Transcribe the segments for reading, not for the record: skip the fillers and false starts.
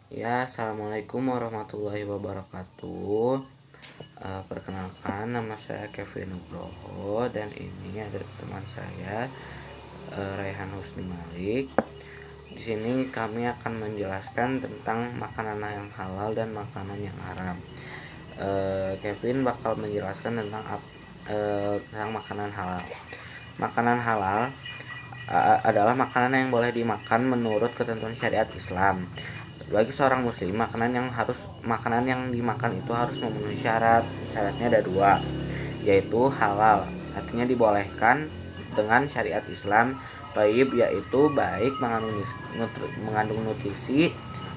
Ya, assalamualaikum warahmatullahi wabarakatuh. Perkenalkan, nama saya Kevin Nugroho dan ini ada teman saya Raihan Husni Malik. Di sini kami akan menjelaskan tentang makanan yang halal dan makanan yang haram. Kevin bakal menjelaskan tentang makanan halal. Makanan halal adalah makanan yang boleh dimakan menurut ketentuan syariat Islam. Bagi seorang muslim, makanan yang dimakan itu harus memenuhi syarat. Syaratnya ada dua, yaitu halal, artinya dibolehkan dengan syariat Islam. Thayyib, yaitu baik, mengandung nutrisi,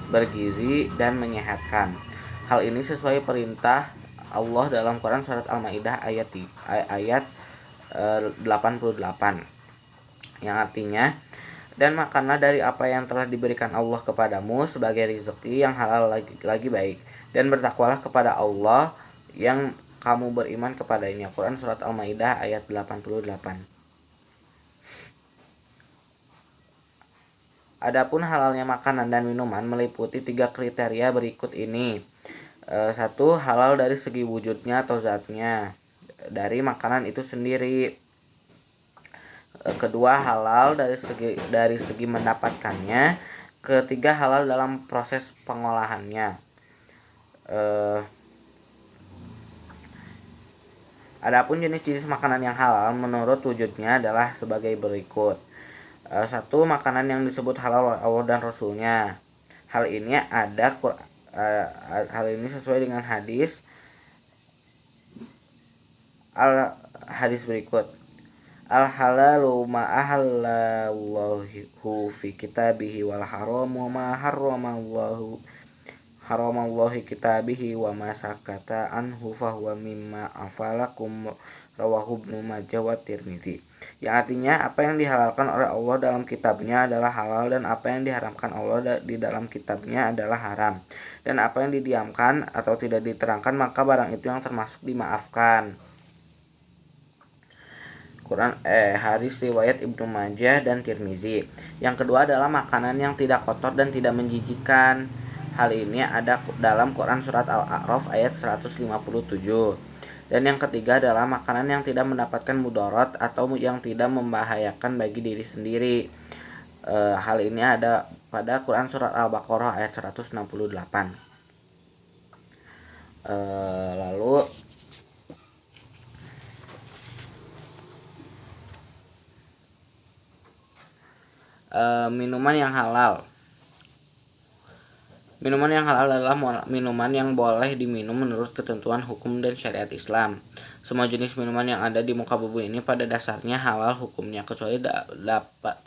bergizi, dan menyehatkan. Hal ini sesuai perintah Allah dalam Quran surat Al-Maidah ayat 88, yang artinya, dan makanlah dari apa yang telah diberikan Allah kepadamu sebagai rezeki yang halal lagi baik, dan bertakwalah kepada Allah yang kamu beriman kepadanya. Quran surat Al-Maidah ayat 88. Adapun halalnya makanan dan minuman meliputi 3 kriteria berikut ini. 1. Halal dari segi wujudnya atau zatnya dari makanan itu sendiri. Kedua, halal dari segi mendapatkannya. Ketiga, halal dalam proses pengolahannya. Adapun jenis-jenis makanan yang halal menurut wujudnya adalah sebagai berikut. 1. Makanan yang disebut halal oleh Allah dan Rasulnya. Hal ini sesuai dengan hadis berikut. Al halalu ma ahallallahu fi kitabihi wal haramu ma haramallahi kitabihi wa ma sakata anhu fahuwa mimma afalakum, rawahu Ibnu Majah wa Tirmizi. Yang artinya, apa yang dihalalkan oleh Allah dalam kitabnya adalah halal, dan apa yang diharamkan Allah di dalam kitabnya adalah haram. Dan apa yang didiamkan atau tidak diterangkan, maka barang itu yang termasuk dimaafkan. Hadis riwayat Ibnu Majah dan Tirmizi. Yang kedua adalah makanan yang tidak kotor dan tidak menjijikkan. Hal ini ada dalam Quran surat Al-A'raf ayat 157. Dan yang ketiga adalah makanan yang tidak mendapatkan mudarat atau yang tidak membahayakan bagi diri sendiri. Hal ini ada pada Quran surat Al-Baqarah ayat 168. Lalu minuman yang halal. Minuman yang halal adalah minuman yang boleh diminum menurut ketentuan hukum dan syariat Islam. Semua jenis minuman yang ada di muka bumi ini pada dasarnya halal hukumnya, kecuali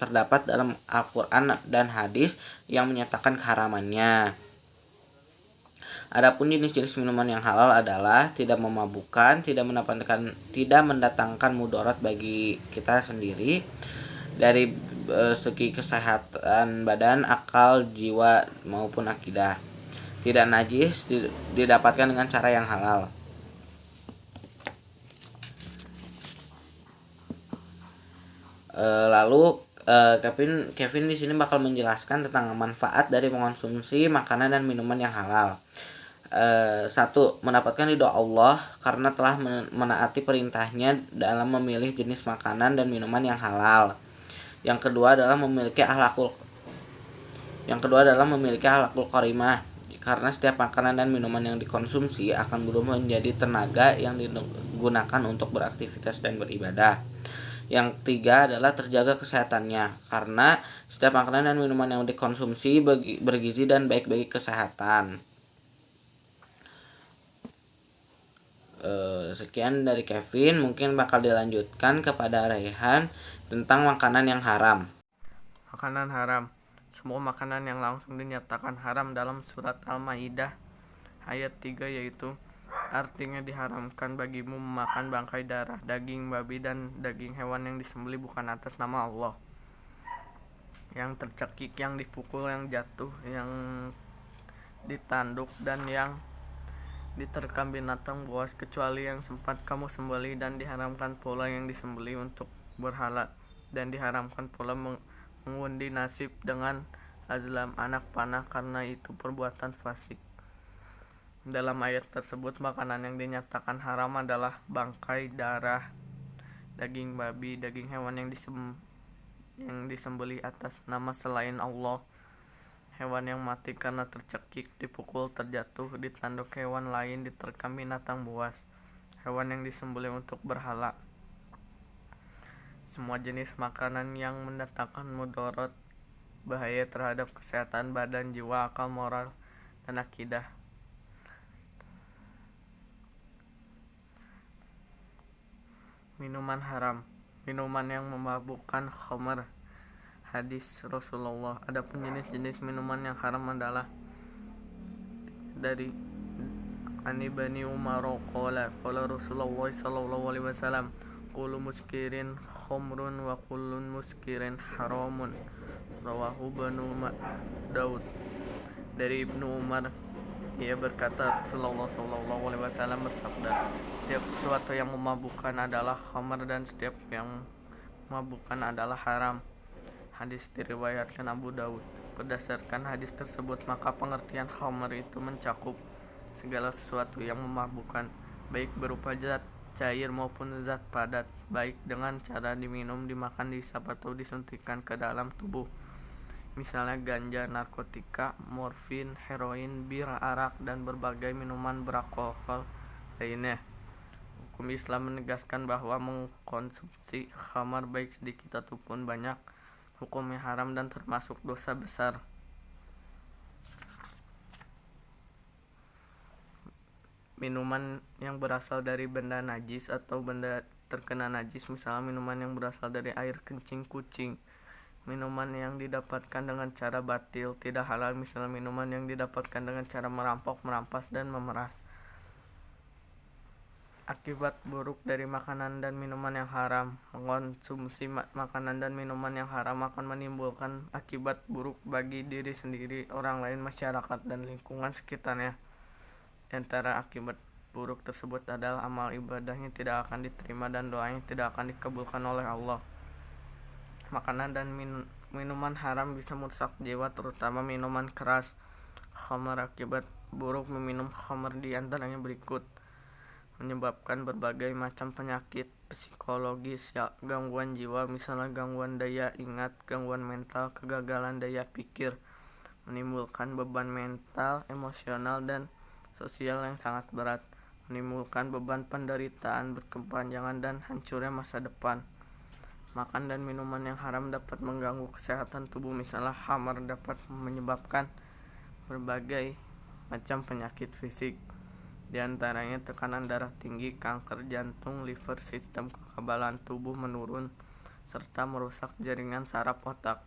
terdapat dalam Al-Quran dan hadis yang menyatakan keharamannya. Adapun jenis-jenis minuman yang halal adalah tidak memabukkan, tidak mendatangkan mudarat bagi kita sendiri dari segi kesehatan badan, akal, jiwa maupun akidah. Tidak najis, didapatkan dengan cara yang halal. Lalu Kevin di sini bakal menjelaskan tentang manfaat dari mengonsumsi makanan dan minuman yang halal. 1. Mendapatkan ridho Allah karena telah menaati perintahnya dalam memilih jenis makanan dan minuman yang halal. Yang kedua adalah memiliki akhlakul karimah, karena setiap makanan dan minuman yang dikonsumsi akan berubah menjadi tenaga yang digunakan untuk beraktivitas dan beribadah. Yang ketiga adalah terjaga kesehatannya, karena setiap makanan dan minuman yang dikonsumsi bergizi dan baik bagi kesehatan. Sekian dari Kevin, mungkin bakal dilanjutkan kepada Raihan tentang makanan yang haram. Makanan haram. Semua makanan yang langsung dinyatakan haram dalam surat Al-Maidah ayat 3, yaitu artinya diharamkan bagimu memakan bangkai darah, daging babi, dan daging hewan yang disembelih bukan atas nama Allah, yang tercekik, yang dipukul, yang jatuh, yang ditanduk, dan yang diterkam binatang buas, kecuali yang sempat kamu sembelih, dan diharamkan pula yang disembelih untuk berhala, dan diharamkan pula mengundi nasib dengan azlam, anak panah, karena itu perbuatan fasik. Dalam ayat tersebut, makanan yang dinyatakan haram adalah bangkai, darah, daging babi, daging hewan yang disembelih atas nama selain Allah, hewan yang mati karena tercekik, dipukul, terjatuh, ditanduk hewan lain, diterkam binatang buas, hewan yang disembelih untuk berhala. Semua jenis makanan yang mendatangkan mudarat, bahaya terhadap kesehatan badan, jiwa, akal, moral, dan akidah. Minuman haram, minuman yang memabukkan, khamr. Hadis Rasulullah. Adapun jenis-jenis minuman yang haram adalah dari Ani Bani Umar qala Rasulullah sallallahu alaihi wasallam, kullu muskirin khamrun wa kullu muskirin haramun. Rawahu Banu Daud. Dari Ibnu Umar, ia berkata, Rasulullah sallallahu alaihi wasallam bersabda, setiap sesuatu yang memabukkan adalah khamr dan setiap yang memabukkan adalah haram. Hadis diriwayatkan Abu Daud. Berdasarkan hadis tersebut, maka pengertian khamr itu mencakup segala sesuatu yang memabukkan, baik berupa zat cair maupun zat padat, baik dengan cara diminum, dimakan, dihisap atau disuntikkan ke dalam tubuh. Misalnya ganja, narkotika, morfin, heroin, bir, arak, dan berbagai minuman beralkohol lainnya. Hukum Islam menegaskan bahwa mengkonsumsi khamar baik sedikit ataupun banyak hukumnya haram dan termasuk dosa besar. Minuman yang berasal dari benda najis atau benda terkena najis, misalnya minuman yang berasal dari air kencing kucing, minuman yang didapatkan dengan cara batil, tidak halal, misalnya minuman yang didapatkan dengan cara merampok, merampas, dan memeras. Akibat buruk dari makanan dan minuman yang haram. Mengkonsumsi makanan dan minuman yang haram akan menimbulkan akibat buruk bagi diri sendiri, orang lain, masyarakat, dan lingkungan sekitarnya. Di antara akibat buruk tersebut adalah amal ibadahnya tidak akan diterima dan doanya tidak akan dikabulkan oleh Allah. Makanan dan minuman haram bisa merusak jiwa, terutama minuman keras. Khamar, akibat buruk meminum khamar di antaranya berikut: menyebabkan berbagai macam penyakit psikologis, gangguan jiwa, misalnya gangguan daya ingat, gangguan mental, kegagalan daya pikir, menimbulkan beban mental, emosional, dan sosial yang sangat berat, menimbulkan beban penderitaan berkepanjangan dan hancurnya masa depan. Makan dan minuman yang haram dapat mengganggu kesehatan tubuh, misalnya khamar dapat menyebabkan berbagai macam penyakit fisik, di antaranya tekanan darah tinggi, kanker jantung, liver, sistem kekebalan tubuh menurun, serta merusak jaringan saraf otak.